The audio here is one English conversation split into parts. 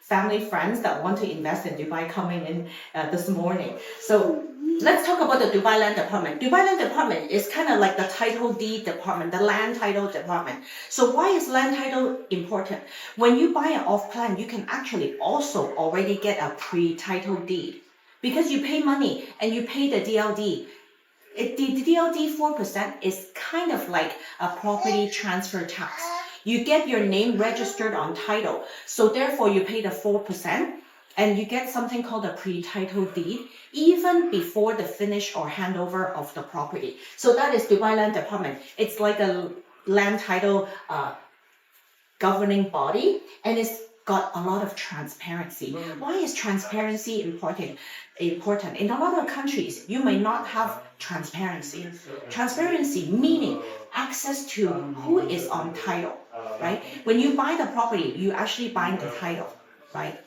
family friends that want to invest in Dubai coming in this morning. So let's talk about the Dubai Land Department. Dubai Land Department is kind of like the title deed department, the land title department. So why is land title important? When you buy an off-plan, you can actually also already get a pre-title deed because you pay money and you pay the DLD. The DLD 4% is kind of like a property transfer tax. You get your name registered on title, so therefore you pay the 4%, and you get something called a pre-title deed even before the finish or handover of the property. So that is Dubai Land Department. It's like a land title governing body, and it's got a lot of transparency. Why is transparency important? In a lot of countries, you may not have transparency. Transparency meaning access to who is on title, right? When you buy the property, you actually buy the title, right?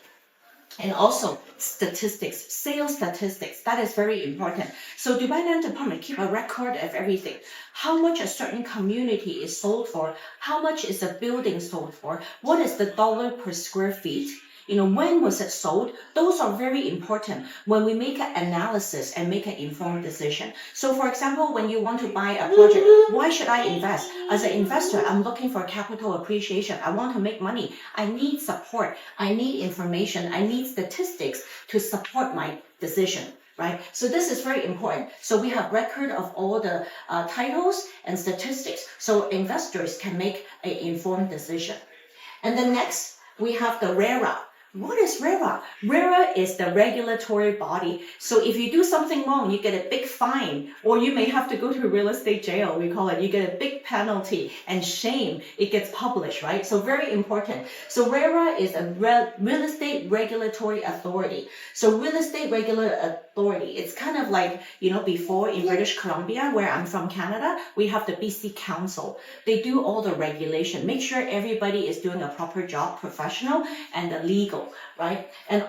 And also statistics, sales statistics, that is very important. So Dubai Land Department keep a record of everything. How much a certain community is sold for, how much is a building sold for, what is the dollar per square feet, when was it sold? Those are very important when we make an analysis and make an informed decision. So for example, when you want to buy a project, why should I invest? As an investor, I'm looking for capital appreciation. I want to make money. I need support. I need information. I need statistics to support my decision. Right? So this is very important. So we have record of all the titles and statistics so investors can make an informed decision. And then next, we have the Rera. What is Rera? Rera is the regulatory body. So if you do something wrong, you get a big fine, or you may have to go to real estate jail, we call it. You get a big penalty and shame. It gets published, right? So very important. So Rera is a real estate regulatory authority. So real estate regulatory authority, it's kind of like, before in British Columbia, where I'm from Canada, we have the BC Council. They do all the regulation, make sure everybody is doing a proper job, professional and legal. Right? And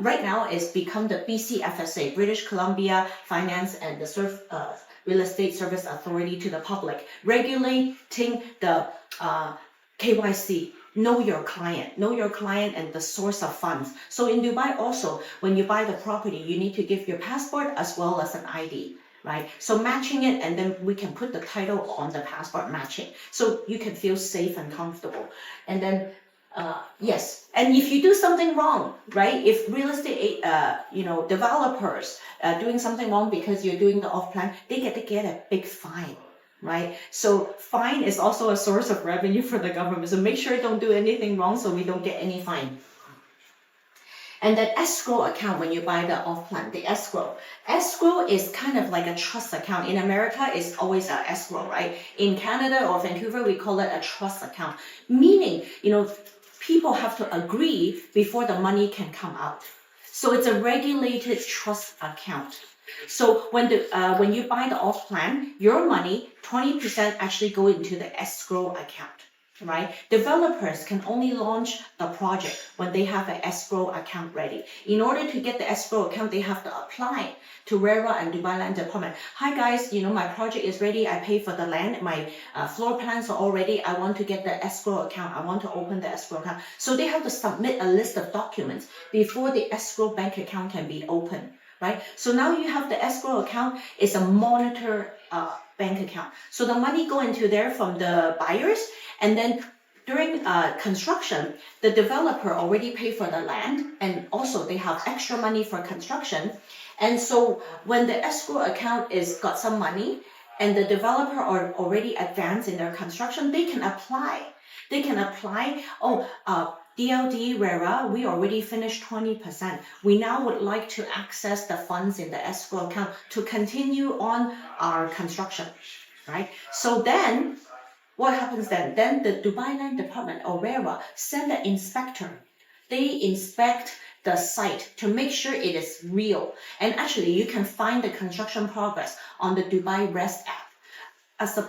right now it's become the BCFSA, British Columbia Finance and the Real Estate Service Authority to the public, regulating the KYC, know your client and the source of funds. So in Dubai also, when you buy the property, you need to give your passport as well as an ID. Right? So matching it, and then we can put the title on the passport matching. So you can feel safe and comfortable. And then yes, and if you do something wrong, right? If real estate, developers doing something wrong because you're doing the off-plan, they get a big fine, right? So fine is also a source of revenue for the government. So make sure don't do anything wrong so we don't get any fine. And that escrow account, when you buy the off-plan, the escrow is kind of like a trust account. In America, it's always an escrow, right? In Canada or Vancouver, we call it a trust account, meaning, people have to agree before the money can come out. So it's a regulated trust account. So when you buy the off-plan, your money, 20% actually go into the escrow account. Right? Developers can only launch the project when they have an escrow account ready. In order to get the escrow account, they have to apply to Rera and Dubai Land Department. Hi guys, my project is ready. I pay for the land. My floor plans are all ready. I want to get the escrow account. I want to open the escrow account. So they have to submit a list of documents before the escrow bank account can be opened. Right? So now you have the escrow account. It's a monitor bank account. So the money go into there from the buyers, and then during construction, the developer already paid for the land, and also they have extra money for construction. And so when the escrow account is got some money, and the developer are already advanced in their construction, they can apply. DLD, Rera, we already finished 20%. We now would like to access the funds in the escrow account to continue on our construction, right? So then, what happens then? Then the Dubai Land Department or Rera send an inspector. They inspect the site to make sure it is real. And actually, you can find the construction progress on the Dubai Rest app. As a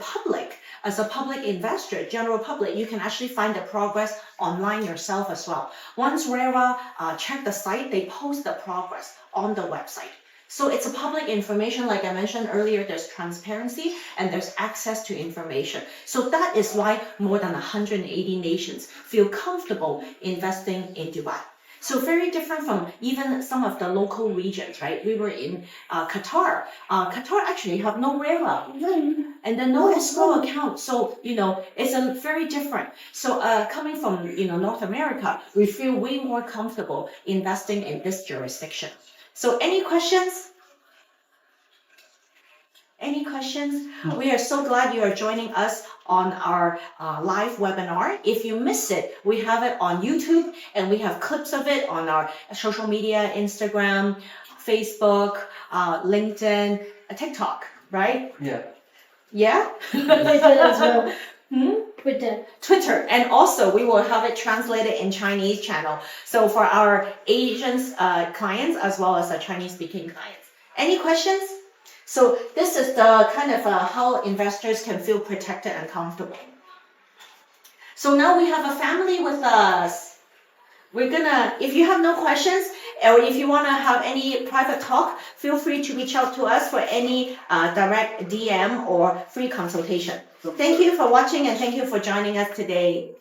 public investor, general public, you can actually find the progress online yourself as well. Once Rera check the site, they post the progress on the website. So it's a public information, like I mentioned earlier, there's transparency and there's access to information. So that is why more than 180 nations feel comfortable investing in Dubai. So very different from even some of the local regions, right? We were in Qatar. Qatar actually have no Rera and then no escrow account. So, it's a very different. So coming from, North America, we feel way more comfortable investing in this jurisdiction. So any questions? Any questions? No. We are so glad you are joining us on our live webinar. If you miss it, we have it on YouTube and we have clips of it on our social media, Instagram, Facebook, LinkedIn, TikTok, right? Yeah. Yeah? Twitter as well. Twitter. And also we will have it translated in Chinese channel. So for our Asian clients as well as the Chinese speaking clients. Any questions? So this is the kind of how investors can feel protected and comfortable. So now we have a family with us. We're gonna, if you have no questions, or if you wanna have any private talk, feel free to reach out to us for any direct DM or free consultation. Thank you for watching and thank you for joining us today.